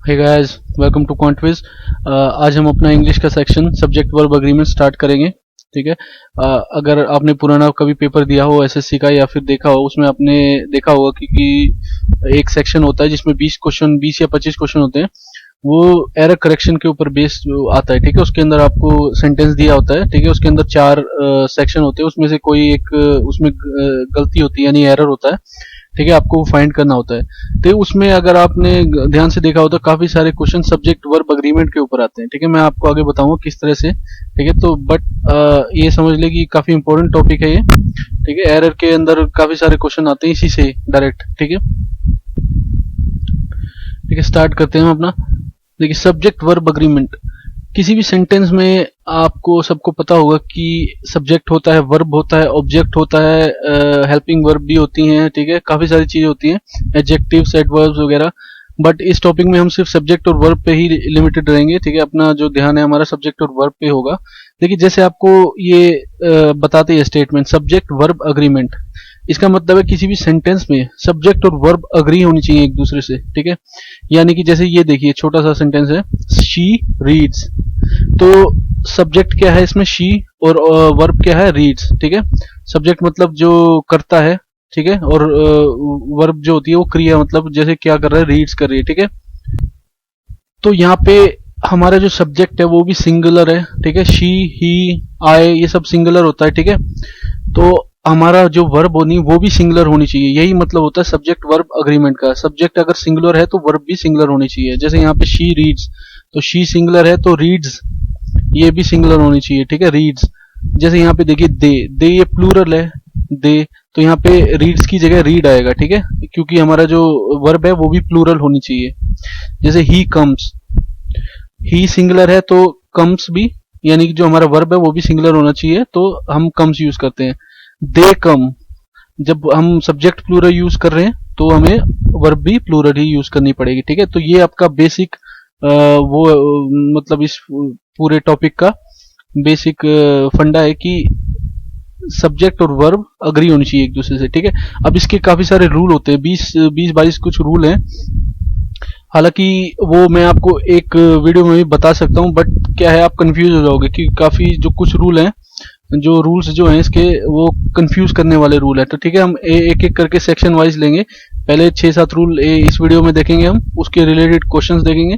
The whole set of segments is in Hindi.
Hey guys, welcome to Quantwiz. आज हम अपना इंग्लिश का section subject verb agreement start करेंगे। ठीक है। अगर आपने पुराना कभी पेपर दिया हो एसएससी का या फिर देखा हो, उसमें आपने देखा होगा कि एक सेक्शन होता है जिसमें 20 या 25 क्वेश्चन होते हैं। वो एरर करेक्शन के ऊपर बेस्ड आता है। ठीक है। उसके अंदर आपको सेंटेंस दिया होता है। ठीक है। उसके अंदर 4 सेक्शन होते हैं, उसमें से कोई एक उसमें गलती होती है यानी एरर होता है। ठीक है। आपको फाइंड करना होता है। तो उसमें अगर आपने ध्यान से देखा हो तो काफी सारे क्वेश्चन सब्जेक्ट वर्ब अग्रीमेंट के ऊपर आते हैं। ठीक है। मैं आपको आगे बताऊंगा किस तरह से। ठीक है। तो बट ये समझ ले कि काफी इंपॉर्टेंट टॉपिक है ये। ठीक है। एरर के अंदर काफी सारे क्वेश्चन आते हैं इसी से डायरेक्ट। ठीक है। ठीक है। स्टार्ट करते हैं हम अपना। देखिए, सब्जेक्ट वर्ब अग्रीमेंट किसी भी सेंटेंस में आपको सबको पता होगा कि सब्जेक्ट होता है, वर्ब होता है, ऑब्जेक्ट होता है, हेल्पिंग वर्ब भी होती हैं। ठीक है। काफी सारी चीजें होती हैं, एडजेक्टिव्स, एडवर्ब्स वगैरह। बट इस टॉपिक में हम सिर्फ सब्जेक्ट और वर्ब पे ही लिमिटेड रहेंगे। ठीक है। अपना जो ध्यान है हमारा सब्जेक्ट और वर्ब पे होगा। देखिए, जैसे आपको ये बताते हैं स्टेटमेंट सब्जेक्ट वर्ब अग्रीमेंट, इसका मतलब है किसी भी सेंटेंस में सब्जेक्ट और वर्ब अग्री होनी चाहिए एक दूसरे से। ठीक है। यानी कि जैसे ये देखिए, छोटा सा सेंटेंस है, शी रीड्स। तो सब्जेक्ट क्या है इसमें, शी, और वर्ब क्या है, रीड्स। ठीक है। सब्जेक्ट मतलब जो करता है, ठीक है, और वर्ब जो होती है वो क्रिया, मतलब जैसे क्या कर रहा है, रीड्स कर रही है। ठीक है। तो यहाँ पे हमारा जो सब्जेक्ट है वो भी सिंगुलर है। ठीक है। शी, ही, आई, ये सब सिंगुलर होता है। ठीक है। तो हमारा जो वर्ब होनी वो भी सिंगुलर होनी चाहिए। यही मतलब होता है सब्जेक्ट वर्ब अग्रीमेंट का। सब्जेक्ट अगर सिंगुलर है तो वर्ब भी सिंगुलर होनी चाहिए। जैसे यहाँ पे शी रीड्स, तो शी सिंगुलर है तो रीड्स ये भी सिंगुलर होनी चाहिए। ठीक है। रीड्स। जैसे यहाँ पे देखिए, दे ये प्लूरल है, दे, तो यहाँ पे रीड्स की जगह रीड आएगा। ठीक है। क्योंकि हमारा जो वर्ब है वो भी प्लूरल होनी चाहिए। जैसे ही कम्स, ही सिंगुलर है तो कम्स भी, यानी कि जो हमारा वर्ब है वो भी सिंगुलर होना चाहिए, तो हम कम्स यूज करते हैं। दे कम, जब हम सब्जेक्ट प्लूरल यूज कर रहे हैं तो हमें वर्ब भी प्लूरल ही यूज करनी पड़ेगी। ठीक है। तो ये आपका बेसिक वो मतलब इस पूरे टॉपिक का बेसिक फंडा है कि सब्जेक्ट और वर्ब अग्री होनी चाहिए एक दूसरे से। ठीक है। अब इसके काफी सारे रूल होते हैं, 20-22 कुछ रूल हैं। हालांकि वो मैं आपको एक वीडियो में भी बता सकता हूं, बट क्या है, आप कंफ्यूज हो जाओगे कि काफी जो कुछ रूल हैं, जो रूल्स जो हैं इसके, वो कंफ्यूज करने वाले रूल है। तो ठीक है, हम एक एक करके सेक्शन वाइज लेंगे। पहले 6-7 रूल इस वीडियो में देखेंगे, हम उसके रिलेटेड क्वेश्चंस देखेंगे।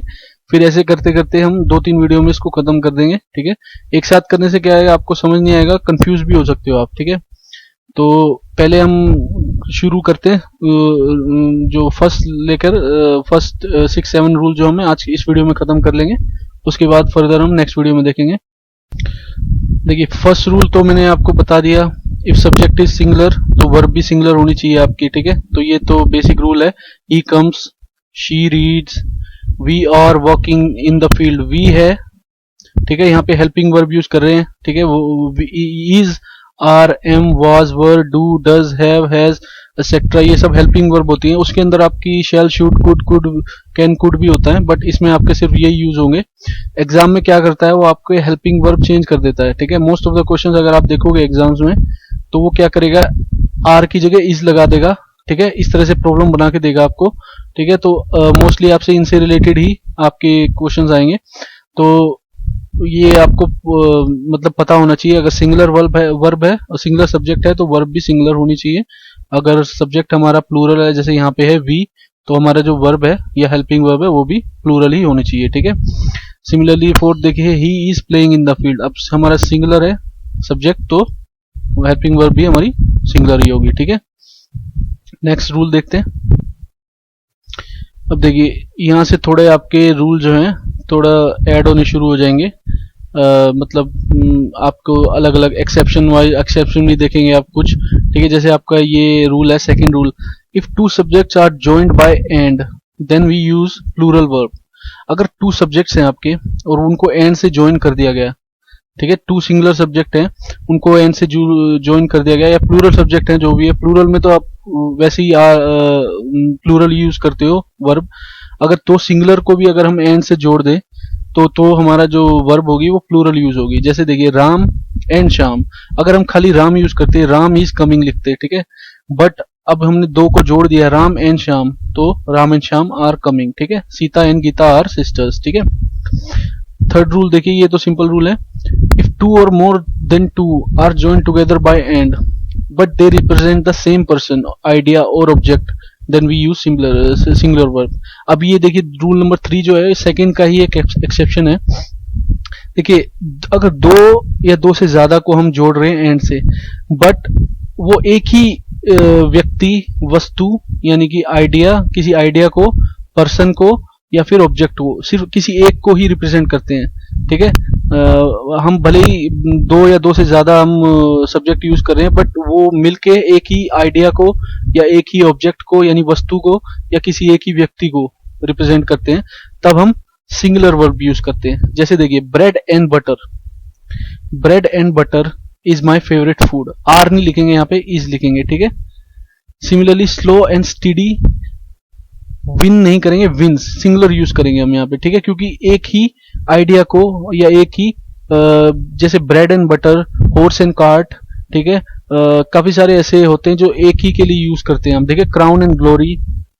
फिर ऐसे करते करते हम 2-3 वीडियो में इसको खत्म कर देंगे। ठीक है। एक साथ करने से क्या आएगा, आपको समझ नहीं आएगा, कंफ्यूज भी हो सकते हो आप। ठीक है। तो पहले हम शुरू करते हैं जो फर्स्ट 6-7 रूल जो हमें आज इस वीडियो में खत्म कर लेंगे। उसके बाद फर्दर हम नेक्स्ट वीडियो में देखेंगे। देखिए, फर्स्ट रूल तो मैंने आपको बता दिया, इफ सब्जेक्ट इज सिंगुलर तो वर्ब भी सिंगुलर होनी चाहिए आपकी। ठीक है। तो ये तो बेसिक रूल है। He comes, she reads, we are walking in the field, we है। ठीक है। यहाँ पे हेल्पिंग वर्ब यूज कर रहे हैं। ठीक है। वो is, are, am, was, were, do, does, have, has, etcetera, ये सब हेल्पिंग वर्ब होती हैं। उसके अंदर आपकी shall, should, could, can, could भी होता है, बट इसमें आपके सिर्फ यही यूज होंगे। एग्जाम में क्या करता है, वो आपके हेल्पिंग वर्ब चेंज कर देता है। ठीक है। मोस्ट ऑफ द क्वेश्चंस अगर आप देखोगे एग्जाम्स में, तो वो क्या करेगा, आर की जगह इज लगा देगा। ठीक है। इस तरह से प्रॉब्लम बना के देगा आपको। ठीक है। तो मोस्टली आपसे इनसे रिलेटेड ही आपके क्वेश्चंस आएंगे। तो ये आपको मतलब पता होना चाहिए, अगर सिंगुलर वर्ब है और सिंगुलर सब्जेक्ट है तो वर्ब भी सिंगुलर होनी चाहिए। अगर सब्जेक्ट हमारा प्लूरल है, जैसे यहाँ पे है वी, तो हमारा जो वर्ब है या हेल्पिंग वर्ब है वो भी प्लूरल ही होनी चाहिए। ठीक है। सिमिलरली फोर्थ देखिए, he is playing in the field, अब हमारा सिंगुलर है सब्जेक्ट तो हेल्पिंग वर्ब भी हमारी सिंगुलर ही होगी। ठीक है। नेक्स्ट रूल देखते हैं। अब देखिए, यहाँ से थोड़े आपके रूल जो हैं थोड़ा ऐड होने शुरू हो जाएंगे। मतलब आपको अलग अलग एक्सेप्शन भी देखेंगे आप कुछ। ठीक है। जैसे आपका ये रूल है, second rule, if two subjects are joined by and then we use plural verb. अगर 2 सब्जेक्ट्स हैं आपके और उनको एंड से ज्वाइन कर दिया गया, ठीक है, 2 सिंगुलर सब्जेक्ट हैं, उनको एंड से ज्वाइन कर दिया गया, या प्लूरल सब्जेक्ट हैं जो भी है, प्लूरल में तो आप वैसे ही प्लूरल यूज करते हो वर्ब। अगर तो सिंगुलर को भी अगर हम एंड से जोड़ दें तो हमारा जो वर्ब होगी वो प्लूरल यूज होगी। जैसे देखिए, राम एंड श्याम, अगर हम खाली राम यूज करते हैं, राम इज कमिंग लिखते हैं, ठीक है, बट अब हमने दो को जोड़ दिया, राम एंड श्याम, तो Ram and Shyam are coming, ठीक है। Sita and Gita are sisters, ठीक है। थर्ड रूल देखिए, ये तो सिंपल रूल है। If two or more than two are join together by and but they represent the same person, idea or object, then we use singular verb. अब ये देखिए रूल नंबर 3 जो है, सेकंड का ही एक एक्सेप्शन है। देखिए अगर दो या दो से ज्यादा को हम जोड़ रहे हैं एंड से, बट वो एक ही व्यक्ति, वस्तु यानी कि आइडिया, किसी आइडिया को, पर्सन को या फिर ऑब्जेक्ट को, सिर्फ किसी एक को ही रिप्रेजेंट करते हैं, ठीक है। हम भले ही दो या दो से ज्यादा हम सब्जेक्ट यूज कर रहे हैं, बट वो मिलके एक ही आइडिया को या एक ही ऑब्जेक्ट को यानी वस्तु को या किसी एक ही व्यक्ति को रिप्रेजेंट करते हैं, तब हम सिंगुलर वर्ब यूज करते हैं। जैसे देखिए bread and butter, bread and butter is my favourite food, are नहीं लिखेंगे यहाँ पे, इज लिखेंगे, ठीक है। Similarly slow and steady, win नहीं करेंगे, विंस, सिंगुलर यूज करेंगे हम यहाँ पे, ठीक है, क्योंकि एक ही आइडिया को या एक ही जैसे bread and butter, horse and cart, ठीक है। काफी सारे ऐसे होते हैं जो एक ही के लिए यूज करते हैं हम, देखिए क्राउन एंड ग्लोरी,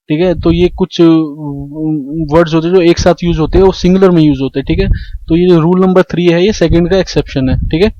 ठीक है। तो ये कुछ वर्ड्स होते हैं जो एक साथ यूज होते हैं, वो सिंगुलर में यूज होते हैं, ठीक है। तो ये रूल नंबर 3 है, ये सेकंड का एक्सेप्शन है, ठीक है।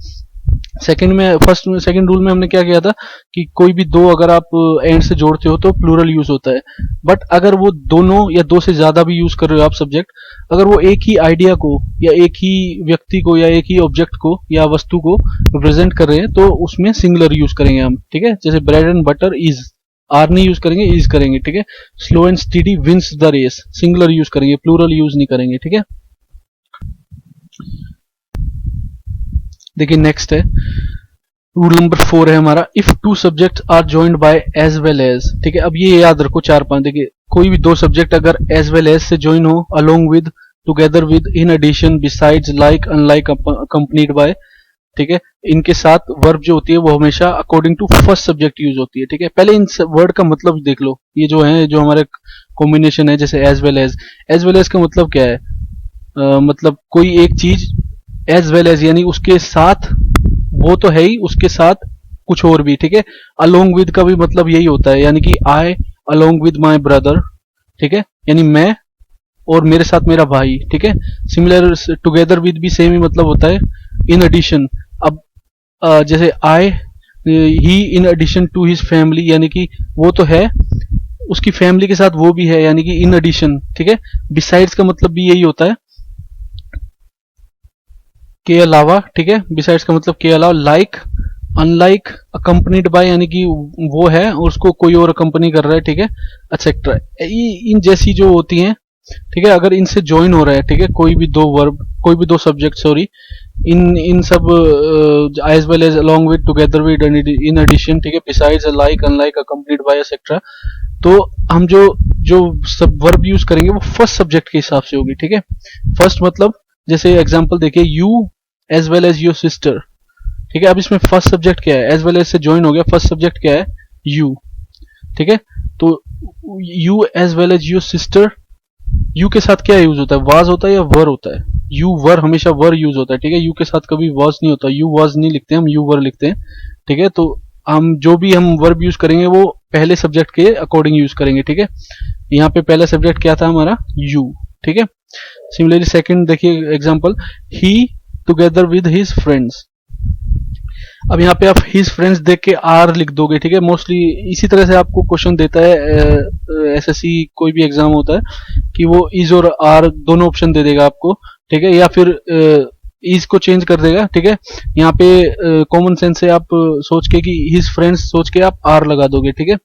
सेकंड रूल में हमने क्या किया था कि कोई भी दो अगर आप एंड से जोड़ते हो तो प्लूरल यूज होता है, बट अगर वो दोनों या दो से ज्यादा भी यूज कर रहे हो आप सब्जेक्ट, अगर वो एक ही आइडिया को या एक ही व्यक्ति को या एक ही ऑब्जेक्ट को या वस्तु को रिप्रेजेंट कर रहे हैं, तो उसमें सिंगुलर यूज करेंगे हम, ठीक है। जैसे bread and butter is, are नहीं यूज करेंगे, इज करेंगे, ठीक है। Slow and steady wins the race, singular use करेंगे, प्लूरल यूज नहीं करेंगे, ठीक है। देखिए नेक्स्ट है रूल नंबर 4 है हमारा, if two subject are joined by as well as, ठीक है। अब ये याद रखो 4-5, देखिए कोई भी दो सब्जेक्ट अगर एज वेल एज से ज्वाइन हो, along with, together with, in addition, besides, like, unlike, accompanied by, ठीक है, इनके साथ वर्ब जो होती है वो हमेशा according to first subject use होती है, ठीक है। पहले इन वर्ड का मतलब देख लो, ये जो है जो हमारे कॉम्बिनेशन है, जैसे एज वेल एज का मतलब क्या है, मतलब कोई एक चीज एज वेल एज यानी उसके साथ, वो तो है ही, उसके साथ कुछ और भी, ठीक है। अलोंग विद का भी मतलब यही होता है, यानी कि आई अलोंग विद माई ब्रदर, ठीक है, यानी मैं और मेरे साथ मेरा भाई, ठीक है। सिमिलर टुगेदर विद भी सेम ही मतलब होता है। इन एडिशन, अब जैसे I, he in addition to his family, यानी कि वो तो है, उसकी फैमिली के साथ वो भी है, यानी कि इन एडिशन, ठीक है। बिसाइड्स का मतलब भी यही होता है, के अलावा, ठीक है। बिसाइड्स का मतलब के अलावा, लाइक, अनलाइक, अकम्पनीड बाय, यानी कि वो है और उसको कोई और अकम्पनी कर रहा है, ठीक है, एटसेट्रा। इन जैसी जो होती हैं, ठीक है, अगर इनसे ज्वाइन हो रहा है, ठीक है, कोई भी दो वर्ब, कोई भी दो सब्जेक्ट, सॉरी, इन सब as well as, along with, together with, in addition, ठीक है, besides, like, unlike, accompanied by, etcetera, तो हम जो सब वर्ब यूज करेंगे वो फर्स्ट सब्जेक्ट के हिसाब से होगी, ठीक है। फर्स्ट मतलब जैसे एग्जांपल देखिए, you as well as your sister, ठीक है। अब इसमें फर्स्ट सब्जेक्ट क्या है, एज वेल एज से ज्वाइन हो गया, फर्स्ट सब्जेक्ट क्या है, यू, ठीक है। तो you as well as your sister, you के साथ क्या यूज होता है, वाज होता है या वर होता है, यू वर, हमेशा वर यूज होता है, ठीक है। यू के साथ कभी वाज नहीं होता, यू वाज नहीं लिखते हम, यू वर लिखते हैं, ठीक है। तो हम जो भी हम वर्ब यूज करेंगे वो पहले सब्जेक्ट के अकॉर्डिंग यूज करेंगे, ठीक है। यहाँ पे पहला सब्जेक्ट क्या था हमारा, यू, ठीक है। सिमिलरली सेकंड देखिए example, he together with his friends. अब यहाँ पे आप हिज फ्रेंड्स देख के आर लिख दोगे, ठीक है। मोस्टली इसी तरह से आपको क्वेश्चन देता है एसएससी, कोई भी एग्जाम होता है कि वो इज और आर दोनों ऑप्शन दे देगा आपको, ठीक है, या फिर इज को चेंज कर देगा, ठीक है। यहाँ पे कॉमन सेंस से आप सोच के कि हिज फ्रेंड्स सोच के आप आर लगा दोगे, ठीक है।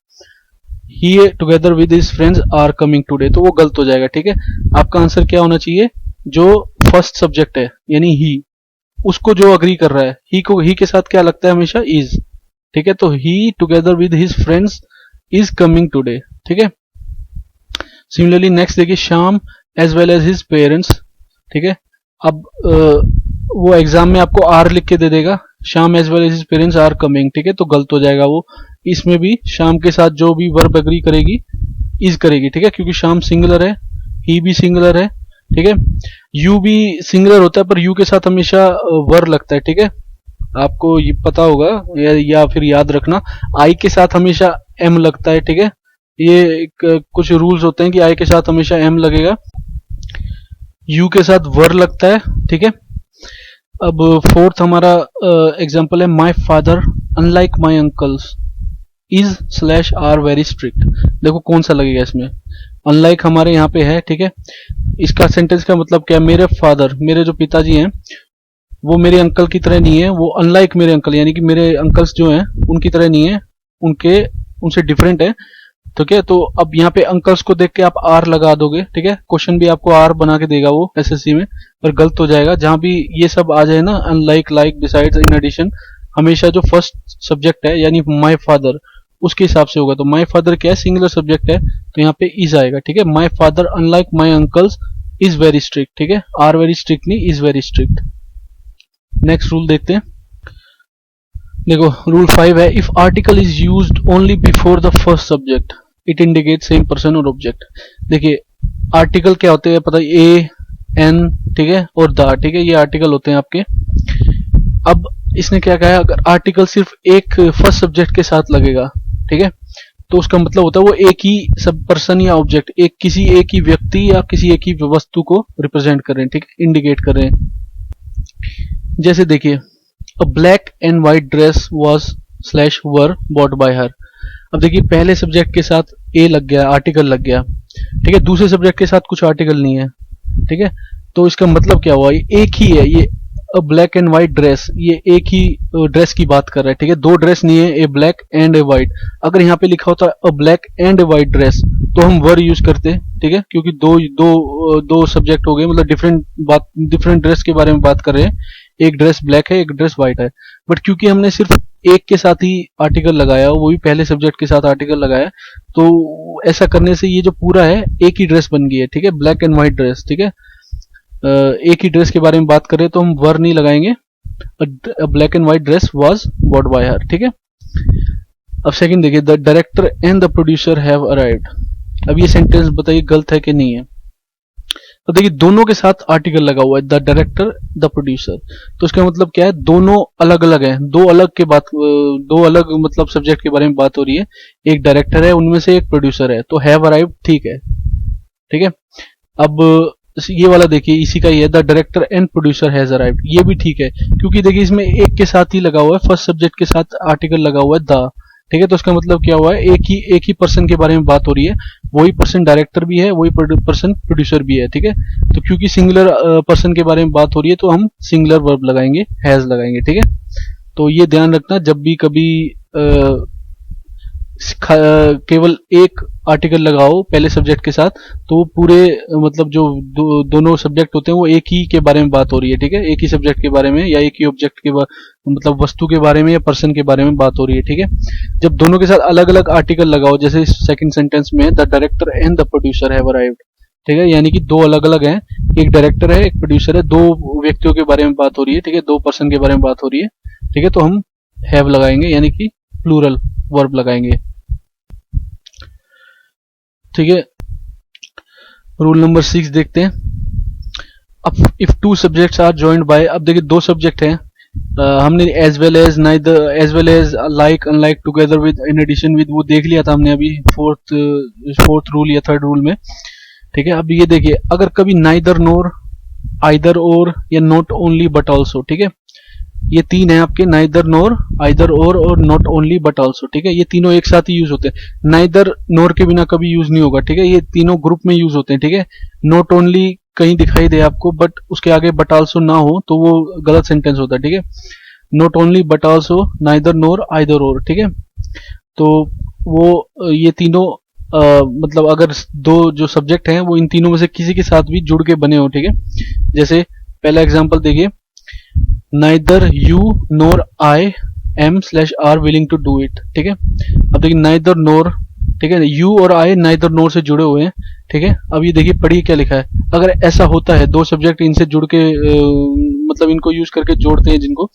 He together with his friends are coming today, तो वो गलत हो जाएगा, ठीक है। आपका आंसर क्या होना चाहिए, जो फर्स्ट सब्जेक्ट है यानी ही, उसको जो अग्री कर रहा है, ही के साथ क्या लगता है हमेशा, इज, ठीक है। तो he together with his friends is coming today, ठीक है। सिमिलरली नेक्स्ट देखिए, Shyam as well as his parents, ठीक है। अब वो एग्जाम में आपको आर लिख के दे देगा, Shyam as well as his parents are coming, ठीक है, तो गलत हो जाएगा वो। इसमें भी श्याम के साथ जो भी वर्ब एग्री करेगी, इज करेगी, ठीक है, क्योंकि श्याम सिंगुलर है, ही भी सिंगुलर है, ठीक है। यू भी सिंगुलर होता है पर यू के साथ हमेशा वर लगता है, ठीक है। आपको ये पता होगा या फिर याद रखना, आई के साथ हमेशा एम लगता है, ठीक है। ये कुछ रूल्स होते हैं कि आई के साथ हमेशा एम लगेगा, यू के साथ वर लगता है, ठीक है। अब फोर्थ हमारा एग्जांपल है my father unlike my uncles is slash are very strict. देखो कौन सा लगेगा इसमें, अनलाइक हमारे यहाँ पे है, ठीक है। इसका सेंटेंस का मतलब क्या है, मेरे फादर, मेरे जो पिताजी हैं वो मेरे अंकल की तरह नहीं है, वो अनलाइक मेरे अंकल, यानी कि मेरे अंकल्स जो हैं उनकी तरह नहीं है, उनसे डिफरेंट है, ठीक है। तो अब यहाँ पे अंकल्स को देख के आप आर लगा दोगे, ठीक है। क्वेश्चन भी आपको आर बना के देगा वो एसएससी में, पर गलत हो जाएगा। जहां भी ये सब आ जाए ना, unlike, like, besides, in addition, हमेशा जो फर्स्ट सब्जेक्ट है यानी माय फादर उसके हिसाब से होगा। तो माय फादर क्या है, सिंगुलर सब्जेक्ट है, तो यहाँ पे इज आएगा, ठीक है। My father unlike my uncles is very strict, ठीक है। आर वेरी स्ट्रिक्ट नहीं, is very strict. Next rule देखते हैं। देखो रूल 5 है, if article is used only before the first subject it indicate same person और ऑब्जेक्ट। देखिए आर्टिकल क्या होते हैं पता है, ए, एन, ठीक है, और द, ठीक है, ये आर्टिकल होते हैं आपके। अब इसने क्या कहा है, अगर आर्टिकल सिर्फ एक फर्स्ट सब्जेक्ट के साथ लगेगा, ठीक है, तो उसका मतलब होता है वो एक ही सब पर्सन या ऑब्जेक्ट, किसी एक ही व्यक्ति या किसी एक ही वस्तु को रिप्रेजेंट कर रहे हैं, ठीक है, इंडिकेट कर रहे हैं। जैसे देखिए, अ black and white dress was slash were bought by हर। अब देखिए पहले सब्जेक्ट के साथ ए लग गया, आर्टिकल लग गया, ठीक है, दूसरे सब्जेक्ट के साथ कुछ आर्टिकल नहीं है, ठीक है। तो इसका मतलब क्या हुआ, एक ही है ये, अ ब्लैक एंड व्हाइट ड्रेस, ये एक ही ड्रेस की बात कर रहा है, ठीक है, दो ड्रेस नहीं है, ए ब्लैक एंड ए व्हाइट। अगर यहाँ पे लिखा होता है अ black and a white dress तो हम वर यूज करते, ठीक है, क्योंकि दो सब्जेक्ट हो गए, मतलब डिफरेंट ड्रेस के बारे में बात कर रहे हैं, एक ड्रेस ब्लैक है, एक ड्रेस व्हाइट है। बट क्योंकि हमने सिर्फ एक के साथ ही आर्टिकल लगाया, वो भी पहले सब्जेक्ट के साथ आर्टिकल लगाया, तो ऐसा करने से ये जो पूरा है एक ही ड्रेस बन गई है, ठीक है, ब्लैक एंड व्हाइट ड्रेस, ठीक है। एक ही ड्रेस के बारे में बात करें तो हम वर नहीं लगाएंगे, black and white dress was bought by हर, ठीक है। अब सेकंड देखिए, the director and the producer have arrived. अब ये सेंटेंस बताइए गलत है कि नहीं है। तो देखिए दोनों के साथ आर्टिकल लगा हुआ है, द डायरेक्टर द प्रोड्यूसर, तो इसका मतलब क्या है, दोनों अलग अलग है, दो अलग मतलब सब्जेक्ट के बारे में बात हो रही है, एक डायरेक्टर है उनमें से एक प्रोड्यूसर है, तो हैव अराइव्ड ठीक है, ठीक है। अब ये वाला देखिए इसी का ही है, the director and producer has arrived, ये भी ठीक है, क्योंकि देखिए इसमें एक के साथ ही लगा हुआ है, फर्स्ट सब्जेक्ट के साथ आर्टिकल लगा हुआ है द, ठीक है। तो इसका मतलब क्या हुआ है, एक ही पर्सन के बारे में बात हो रही है, वही पर्सन डायरेक्टर भी है, वही पर्सन प्रोड्यूसर भी है, ठीक है। तो क्योंकि सिंगुलर पर्सन के बारे में बात हो रही है तो हम सिंगुलर वर्ब लगाएंगे, हैज लगाएंगे, ठीक है। तो ये ध्यान रखना, जब भी कभी केवल एक आर्टिकल लगाओ पहले सब्जेक्ट के साथ, तो पूरे मतलब जो दोनों सब्जेक्ट होते हैं वो एक ही के बारे में बात हो रही है, ठीक है, एक ही सब्जेक्ट के बारे में या एक ही ऑब्जेक्ट के मतलब वस्तु के बारे में या पर्सन के बारे में बात हो रही है, ठीक है। जब दोनों के साथ अलग अलग आर्टिकल लगाओ, जैसे सेकंड सेंटेंस में the director and the producer have arrived, ठीक है, यानी कि दो अलग अलग हैं, एक डायरेक्टर है एक प्रोड्यूसर है, दो व्यक्तियों के बारे में बात हो रही है, ठीक है, दो पर्सन के बारे में बात हो रही है, ठीक है, तो हम हैव लगाएंगे, यानी कि प्लूरल वर्ब लगाएंगे, ठीक है। रूल नंबर 6 देखते हैं। अब if two subjects are joined by, अब देखिए दो सब्जेक्ट हैं, हमने as well as, neither, as well as, like, unlike, together with, in addition with, वो देख लिया था हमने अभी फोर्थ रूल या थर्ड रूल में, ठीक है। अब ये देखिए, अगर कभी नाइदर नोर, आइदर और, या नॉट ओनली बट ऑल्सो, ठीक है, ये तीन है आपके, नाइदर नोर, आइदर और नॉट ओनली बट ऑल्सो, ठीक है, ये तीनों एक साथ ही यूज होते हैं, नाइदर नोर के बिना कभी यूज नहीं होगा, ठीक है, ये तीनों ग्रुप में यूज होते हैं, ठीक है। नॉट ओनली कहीं दिखाई दे आपको बट उसके आगे बट ऑल्सो ना हो तो वो गलत सेंटेंस होता है, ठीक है। Not only but also, neither NOR, either और, ठीक है। तो वो ये तीनों मतलब अगर दो जो सब्जेक्ट हैं वो इन तीनों में से किसी के साथ भी जुड़ के बने हो, ठीक है। जैसे पहला एग्जांपल देखिए, neither you nor I am slash are willing to do it, ठीक है। अब देखिए नाइदर नोर, ठीक है, यू और आई नाइदर नोर से जुड़े हुए हैं, ठीक है। अब ये देखिए पढ़िए क्या लिखा है, अगर ऐसा होता है दो सब्जेक्ट इनसे जुड़ के मतलब इनको यूज करके जोड़ते हैं जिनको,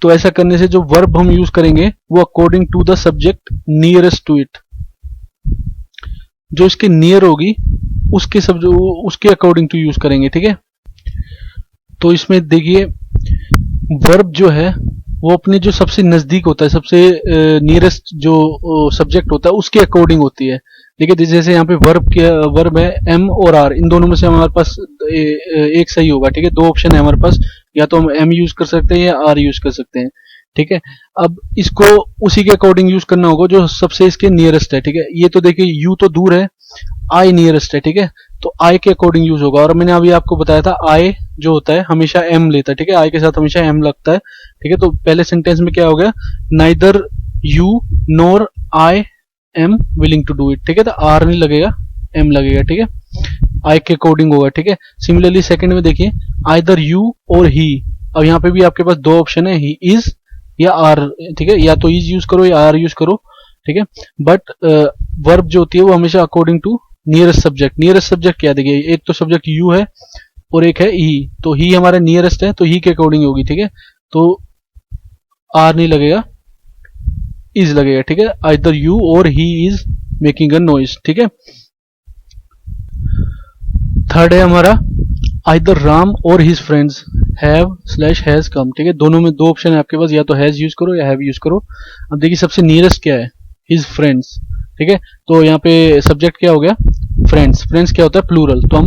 तो ऐसा करने से जो वर्ब हम यूज करेंगे वो according to the subject nearest to it, जो इसके नियर होगी उसके अकॉर्डिंग टू यूज करेंगे, ठीक है। तो इसमें देखिए वर्ब जो है वो अपने जो सबसे नजदीक होता है, सबसे नियरेस्ट जो सब्जेक्ट होता है उसके अकॉर्डिंग होती है। देखिए जैसे यहाँ पे वर्ब है एम और आर, इन दोनों में से हमारे पास एक सही होगा। ठीक है, दो ऑप्शन है हमारे पास, या तो हम एम यूज कर सकते हैं या आर यूज कर सकते हैं। ठीक है, अब इसको उसी के अकॉर्डिंग यूज करना होगा जो सबसे इसके नियरेस्ट है। ठीक है, ये तो देखिए यू तो दूर है, आई नियरेस्ट है। ठीक है, तो आई के अकॉर्डिंग यूज होगा। और मैंने अभी आपको बताया था आई जो होता है हमेशा एम लेता है। ठीक है, आई के साथ हमेशा एम लगता है। ठीक है, तो पहले सेंटेंस में क्या हो गया, neither you nor I am willing to do it. ठीक है, तो आर नहीं लगेगा, एम लगेगा। ठीक है, आई के अकॉर्डिंग होगा। ठीक है, सिमिलरली सेकंड में देखिए आइदर यू और ही। अब यहाँ पे भी आपके पास दो ऑप्शन है, ही इज या आर। ठीक है, या तो इज यूज करो या आर यूज करो। ठीक है, बट वर्ब जो होती है वो हमेशा according to nearest subject. Nearest subject क्या देखिए, एक तो सब्जेक्ट यू है और एक है ही, तो ही हमारा नियरेस्ट है तो ही के अकॉर्डिंग होगी। ठीक है, तो आर नहीं लगेगा, इज लगेगा। ठीक है, आइदर यू और he is making a noise. ठीक है, थर्ड है हमारा आइदर राम और his friends have slash has come. ठीक है, दोनों में दो ऑप्शन है आपके पास, या तो हैज यूज करो या हैव यूज करो। अब देखिए सबसे नियरेस्ट क्या है, हिज फ्रेंड्स। ठीक है, तो यहाँ पे सब्जेक्ट क्या हो गया, फ्रेंड्स। फ्रेंड्स क्या होता है, प्लूरल, तो हम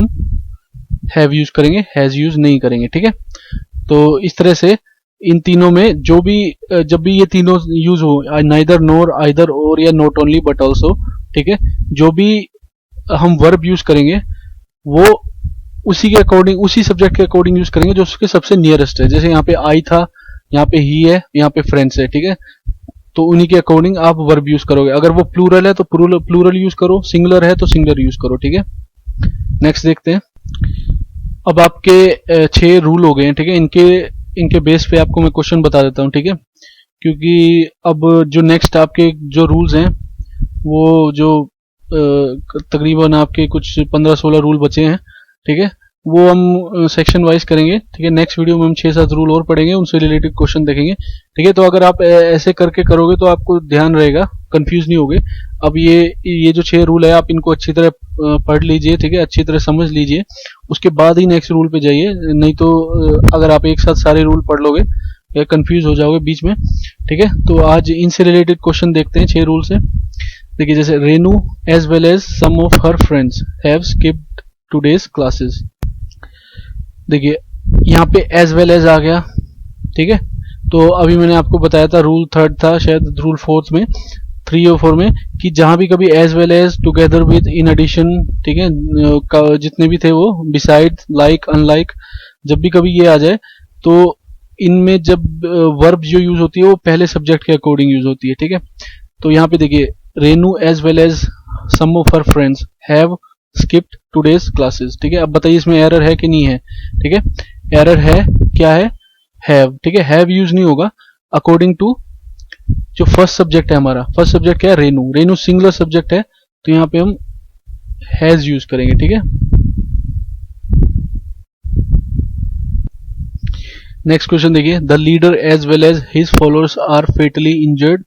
हैव यूज करेंगे, हैज यूज नहीं करेंगे। ठीक है, तो इस तरह से इन तीनों में जो भी जब भी ये तीनों यूज हो, नाइदर नोर आइदर और या नॉट ओनली बट ऑल्सो। ठीक है, जो भी हम वर्ब यूज करेंगे वो उसी के अकॉर्डिंग, उसी सब्जेक्ट के अकॉर्डिंग यूज करेंगे जो उसके सबसे नियरेस्ट है। जैसे यहाँ पे आई था, यहाँ पे ही है, यहाँ पे फ्रेंड्स है। ठीक है, तो उन्हीं के अकॉर्डिंग आप वर्ब यूज करोगे। अगर वो प्लूरल है तो प्लूरल यूज करो, सिंगुलर है तो सिंगुलर यूज करो। ठीक है, नेक्स्ट देखते हैं। अब आपके 6 रूल हो गए हैं। ठीक है, इनके बेस पे आपको मैं क्वेश्चन बता देता हूँ। ठीक है, क्योंकि अब जो नेक्स्ट आपके जो रूल्स हैं वो जो तकरीबन आपके कुछ 15-16 रूल बचे हैं। ठीक है, वो हम सेक्शन वाइज करेंगे। ठीक है, नेक्स्ट वीडियो में हम 6-7 रूल और पढ़ेंगे, उनसे रिलेटेड क्वेश्चन देखेंगे। ठीक है, तो अगर आप ऐसे करके करोगे तो आपको ध्यान रहेगा, कंफ्यूज नहीं होगे। अब ये जो 6 रूल है आप इनको अच्छी तरह पढ़ लीजिए। ठीक है, अच्छी तरह समझ लीजिए, उसके बाद ही नेक्स्ट रूल पे जाइए। नहीं तो अगर आप एक साथ सारे रूल पढ़ लोगे या कंफ्यूज हो जाओगे बीच में। ठीक है, तो आज इनसे रिलेटेड क्वेश्चन देखते हैं 6 रूल से। देखिए जैसे Renu as well as some of her friends have skipped today's classes. देखिए यहाँ पे एज वेल एज आ गया। ठीक है, तो अभी मैंने आपको बताया था रूल 3 था, शायद रूल 4 में, 3 और 4 में, कि जहां भी कभी as well as, together with, in addition, ठीक है, जितने भी थे वो, बिसाइड, लाइक, अनलाइक, जब भी कभी ये आ जाए तो इनमें जब वर्ब जो यूज होती है वो पहले सब्जेक्ट के अकॉर्डिंग यूज होती है। ठीक है, तो यहाँ पे देखिए Renu as well as some of her friends have skipped today's classes. ठीक है, अब बताइए इसमें एरर है कि नहीं है। ठीक है, एरर है, क्या है, हैव। ठीक है, हैव यूज नहीं होगा अकॉर्डिंग टू जो फर्स्ट सब्जेक्ट है हमारा। फर्स्ट सब्जेक्ट क्या है, रेनू। रेनू सिंगुलर सब्जेक्ट है तो यहाँ पे हम हैज यूज करेंगे। ठीक है, नेक्स्ट क्वेश्चन देखिए, the leader as well as his followers are fatally injured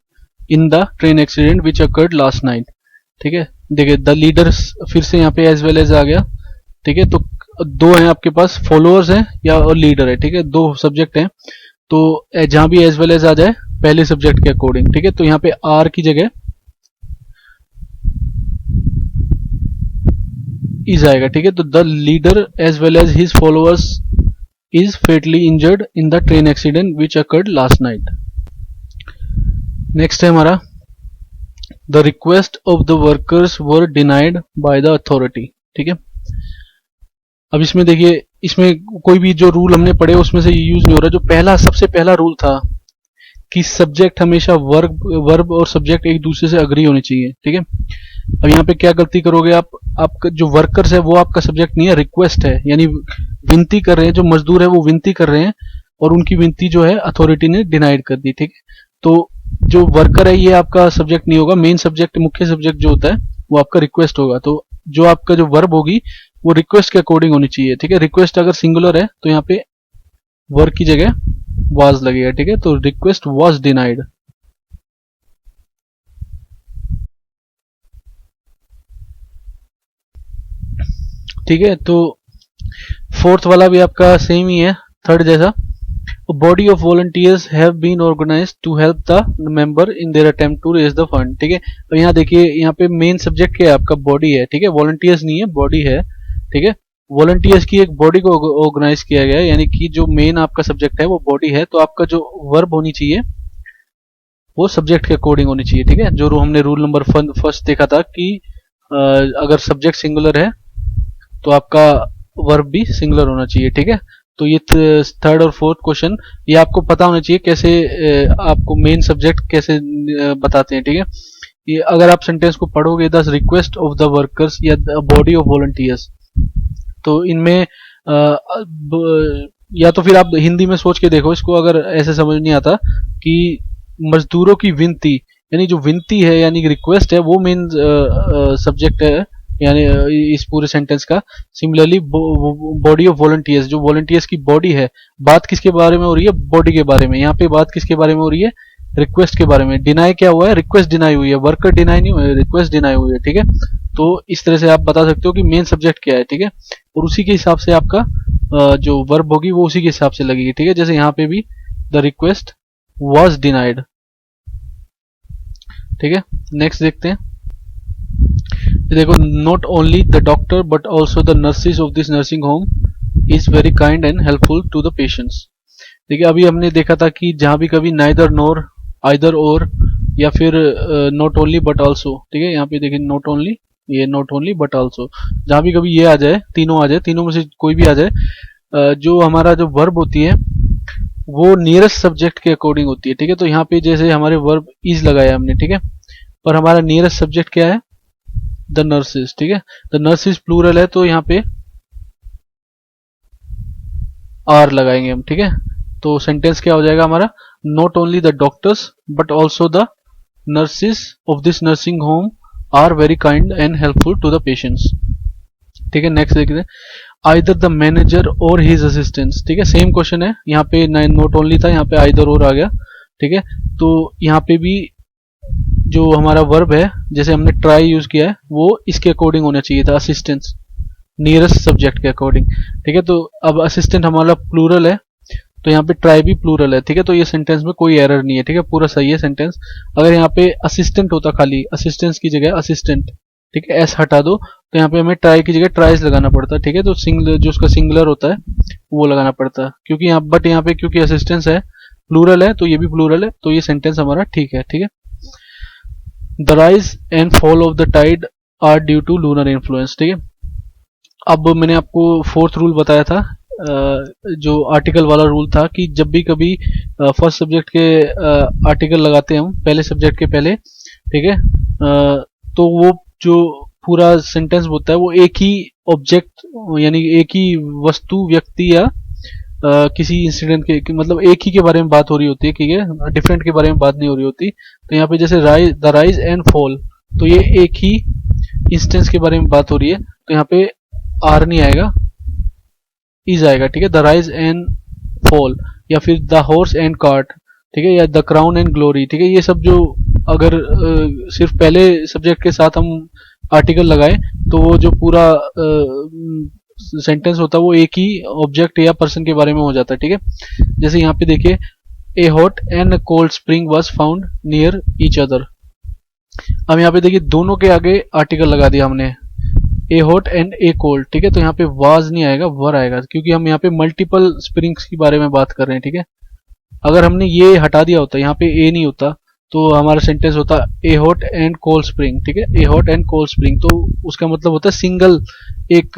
in the train accident which occurred last night. ठीक है, देखिए द लीडर फिर से यहाँ पे एज वेल एज आ गया। ठीक है, तो दो हैं आपके पास, फॉलोअर्स हैं या और लीडर है। ठीक है, दो सब्जेक्ट हैं, तो जहां भी एज वेल एज आ जाए पहले सब्जेक्ट के अकॉर्डिंग। ठीक है, तो यहाँ पे आर की जगह इज आएगा। ठीक है, तो the leader as well as his followers is fatally injured in the train accident which occurred last night. Next है हमारा, the request of the workers were denied by the authority. ठीक है, अब इसमें देखिए, इसमें कोई भी जो रूल हमने पढ़े उसमें से यूज नहीं हो रहा। जो सबसे पहला रूल था कि सब्जेक्ट हमेशा वर्ब और सब्जेक्ट एक दूसरे से अग्री होने चाहिए। ठीक है, अब यहाँ पे क्या गलती करोगे आप, आपका जो वर्कर्स है वो आपका सब्जेक्ट नहीं है, रिक्वेस्ट है, यानी विनती कर रहे हैं, जो मजदूर है वो विनती कर रहे हैं और उनकी विनती जो है अथॉरिटी ने डिनाइड कर दी। ठीक है, तो जो वर्कर है ये आपका सब्जेक्ट नहीं होगा, मेन सब्जेक्ट, मुख्य सब्जेक्ट जो होता है वो आपका रिक्वेस्ट होगा। तो जो आपका जो वर्ब होगी वो रिक्वेस्ट के अकॉर्डिंग होनी चाहिए। ठीक है, रिक्वेस्ट अगर सिंगुलर है तो यहाँ पे वर्क की जगह वाज लगेगा। ठीक है, तो रिक्वेस्ट वाज डिनाइड। ठीक है, तो फोर्थ वाला भी आपका सेम ही है, थर्ड जैसा। Body of volunteers have been organised to help the member in their attempt to raise the fund. ठीक है, तो यहाँ देखिए यहाँ पे मेन सब्जेक्ट क्या है आपका, बॉडी है। ठीक है, वॉलंटियर्स नहीं है, बॉडी है। ठीक है, वॉलंटियर्स की एक बॉडी को ऑर्गेनाइज किया गया है, यानी कि जो मेन आपका सब्जेक्ट है वो बॉडी है, तो आपका जो वर्ब होनी चाहिए वो सब्जेक्ट के अकॉर्डिंग होनी चाहिए। ठीक है, जो हमने रूल नंबर फर्स्ट देखा था कि अगर सब्जेक्ट सिंगुलर है तो आपका वर्ब भी सिंगुलर होना चाहिए। ठीक है, तो ये थर्ड और फोर्थ क्वेश्चन ये आपको पता होना चाहिए कैसे आपको मेन सब्जेक्ट कैसे बताते हैं। ठीक है, ये अगर आप सेंटेंस को पढ़ोगे, the request of the workers या बॉडी ऑफ वॉलंटियर्स, तो इनमें या तो फिर आप हिंदी में सोच के देखो इसको, अगर ऐसे समझ नहीं आता कि मजदूरों की विनती, यानी जो विनती है यानी रिक्वेस्ट है वो मेन सब्जेक्ट है यानी इस पूरे सेंटेंस का। सिमिलरली बॉडी ऑफ वॉलंटियर्स, जो वॉलंटियर्स की बॉडी है, बात किसके बारे में हो रही है, बॉडी के बारे में। यहाँ पे बात किसके बारे में हो रही है, रिक्वेस्ट के बारे में। डिनाई क्या हुआ है, रिक्वेस्ट डिनाई हुई है, वर्कर डिनाई नहीं हुआ है, रिक्वेस्ट डिनाई हुई है। ठीक है, तो इस तरह से आप बता सकते हो कि मेन सब्जेक्ट क्या है। ठीक है, और उसी के हिसाब से आपका जो वर्ब होगी वो उसी के हिसाब से लगेगी। ठीक है, जैसे यहाँ पे भी द रिक्वेस्ट वॉज डिनाइड। ठीक है, नेक्स्ट देखते हैं। देखो, not only the doctor but also the nurses of this nursing home is very kind and helpful to the patients. देखिए, अभी हमने देखा था कि जहां भी कभी नाइदर नोर, आइदर और, या फिर नॉट ओनली बट ऑल्सो। ठीक है, यहाँ पे देखिए नॉट ओनली, ये नॉट ओनली बट ऑल्सो, जहां भी कभी ये आ जाए, तीनों आ जाए, तीनों में से कोई भी आ जाए, जो हमारा जो वर्ब होती है वो नियरेस्ट सब्जेक्ट के अकॉर्डिंग होती है। ठीक है, तो यहाँ पे जैसे हमारे वर्ब इज लगाया हमने, ठीक है, पर हमारा नियरेस्ट सब्जेक्ट क्या है, द नर्सिस। ठीक है, द नर्सिस प्लूरल है तो यहाँ पे आर लगाएंगे हम। ठीक है, तो सेंटेंस क्या हो जाएगा हमारा, not only the doctors but also the nurses of this nursing home are very kind and helpful to the patients. ठीक है, नेक्स्ट देखते हैं, either the manager or his assistants. ठीक है, सेम क्वेश्चन है, यहाँ पे नॉट ओनली था, यहाँ पे आइदर और आ गया। ठीक है, तो यहाँ पे भी जो हमारा वर्ब है, जैसे हमने ट्राई यूज किया है, वो इसके अकॉर्डिंग होना चाहिए था, असिस्टेंट्स, नियरेस्ट सब्जेक्ट के अकॉर्डिंग। ठीक है, तो अब असिस्टेंट हमारा प्लूरल है तो यहाँ पे ट्राई भी प्लूरल है। ठीक है, तो ये सेंटेंस में कोई एरर नहीं है। ठीक है, पूरा सही है सेंटेंस। अगर यहाँ पे असिस्टेंट होता, खाली असिस्टेंस की जगह असिस्टेंट, ठीक है, एस हटा दो, तो यहाँ पे हमें ट्राई की जगह ट्राइज लगाना पड़ता है। ठीक है, तो सिंगलर जो उसका सिंगुलर होता है वो लगाना पड़ता है, क्योंकि यहाँ बट यहाँ पे क्योंकि असिस्टेंस है, प्लूरल है, तो ये भी प्लूरल है, तो ये सेंटेंस हमारा ठीक है। ठीक है, the rise and fall of the tide are due to lunar influence. ठीक है, अब मैंने आपको फोर्थ रूल बताया था, जो आर्टिकल वाला रूल था, कि जब भी कभी फर्स्ट सब्जेक्ट के आर्टिकल लगाते हैं हम पहले सब्जेक्ट के पहले, ठीक है, तो वो जो पूरा सेंटेंस होता है वो एक ही ऑब्जेक्ट यानी एक ही वस्तु, व्यक्ति या किसी इंसिडेंट के मतलब एक ही के बारे में बात हो रही होती है। ठीक है, डिफरेंट के बारे में बात नहीं हो रही होती। तो यहाँ पे जैसे द राइज एंड फॉल, तो ये एक ही इंस्टेंस के बारे में बात हो रही है, तो यहाँ पे आर नहीं आएगा, इज आएगा। ठीक है, द राइज एंड फॉल, या फिर द हॉर्स एंड कार्ट, ठीक है, या द क्राउन एंड ग्लोरी। ठीक है, ये सब जो अगर सिर्फ पहले सब्जेक्ट के साथ हम आर्टिकल लगाए तो वो जो पूरा सेंटेंस होता है वो एक ही ऑब्जेक्ट या पर्सन के बारे में हो जाता है। ठीक है, जैसे यहाँ पे देखिए, ए hot and cold spring was found near each other. अब यहाँ पे देखिए दोनों के आगे आर्टिकल लगा दिया हमने, ए हॉट एंड ए कोल्ड। ठीक है, तो यहाँ पे वाज नहीं आएगा, वर आएगा, क्योंकि हम यहाँ पे मल्टीपल स्प्रिंग्स के बारे में बात कर रहे हैं। ठीक है, अगर हमने ये हटा दिया होता, यहाँ पे ए नहीं होता, तो हमारा सेंटेंस होता ए हॉट एंड कोल्ड स्प्रिंग। ठीक है, ए हॉट एंड कोल्ड स्प्रिंग, तो उसका मतलब होता है एक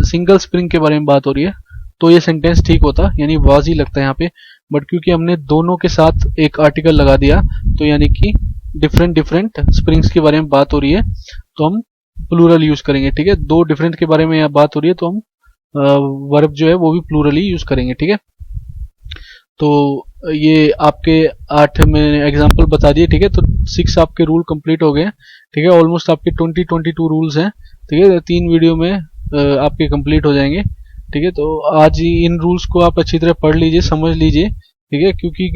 सिंगल स्प्रिंग के बारे में बात हो रही है, तो ये सेंटेंस ठीक होता, यानी वाज ही लगता है यहाँ पे। बट क्योंकि हमने दोनों के साथ एक आर्टिकल लगा दिया, तो यानी कि डिफरेंट स्प्रिंग्स के बारे में बात हो रही है, तो हम प्लूरल यूज करेंगे। ठीक है, दो डिफरेंट के बारे में यहाँ बात हो रही है, तो हम वर्ब जो है वो भी प्लूरल ही यूज करेंगे। ठीक है, तो ये आपके 8 मैंने एग्जाम्पल बता दिए। ठीक है, तो 6 आपके रूल कंप्लीट हो गए। ठीक है, ऑलमोस्ट आपके 22 रूल्स हैं। ठीक है, 3 वीडियो में आपके कंप्लीट हो जाएंगे। ठीक है, तो आज ही इन रूल्स को आप अच्छी तरह पढ़ लीजिए, समझ लीजिए। ठीक है, क्योंकि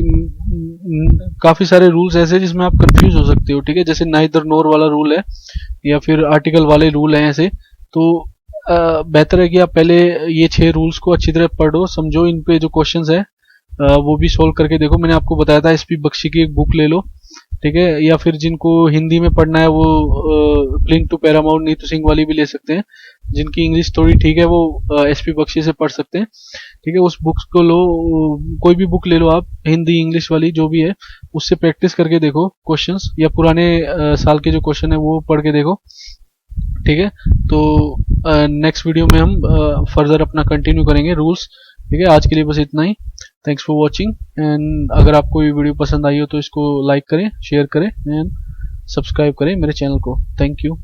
काफी सारे रूल्स ऐसे जिसमें आप कंफ्यूज हो सकते हो। ठीक है, जैसे नाइदर नोर वाला रूल है, या फिर आर्टिकल वाले रूल हैं ऐसे, तो बेहतर है कि आप पहले ये 6 रूल्स को अच्छी तरह पढ़ो, समझो, इन पे जो क्वेश्चंस है वो भी सोल्व करके देखो। मैंने आपको बताया था एसपी बख्शी की एक बुक ले लो, ठीक है, या फिर जिनको हिंदी में पढ़ना है वो cling to Paramount Neetu Singh वाली भी ले सकते हैं। जिनकी इंग्लिश थोड़ी ठीक है वो एसपी बख्शी से पढ़ सकते हैं, ठीक है। उस बुक्स को लो, कोई भी बुक ले लो आप, हिंदी इंग्लिश वाली जो भी है, उससे प्रैक्टिस करके देखो क्वेश्चंस, या पुराने साल के जो क्वेश्चन है वो पढ़ के देखो, ठीक है। तो नेक्स्ट वीडियो में हम फर्दर अपना कंटिन्यू करेंगे रूल्स, ठीक है। आज के लिए बस इतना ही। थैंक्स फॉर वॉचिंग, एंड अगर आपको ये वीडियो पसंद आई हो तो इसको लाइक करें, शेयर करें एंड सब्सक्राइब करें मेरे चैनल को। Thank you.